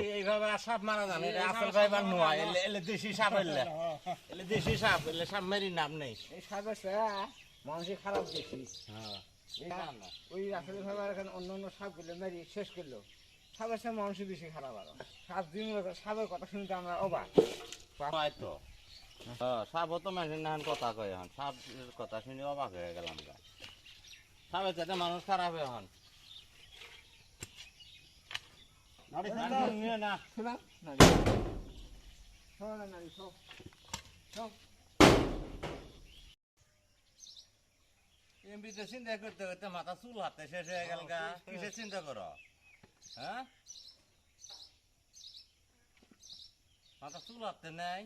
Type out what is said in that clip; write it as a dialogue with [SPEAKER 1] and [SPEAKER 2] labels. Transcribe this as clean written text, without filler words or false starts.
[SPEAKER 1] এইভাবে সাপ মারা যান এটা আসল ভাইবার নয় এলে দেশি সাপ এলে দেশি সাপ এলে সাপ মেরি নাম নেই
[SPEAKER 2] এই সাপের মানুষের খারাপ দেখি ওই আসলে ভাইবার এখানে অন্য অন্য সাপগুলো মেরি শেষ করলো সাপের সাথে মানুষের বেশি খারাপ আরো সাপের কথা শুনতে আমরা অবাক
[SPEAKER 1] তো সাপও তো মানুষের নাহান কথা কয় এখন সাপের কথা শুনে অবাক হয়ে গেলাম সাপের সাথে মানুষ খারাপ এখন এমপিতে চিন্তা করতে করতে মাথা চুল হাতে শেষ হয়ে গেল গা কিসের চিন্তা করো হ্যাঁ মাথা চুল হাতে নেই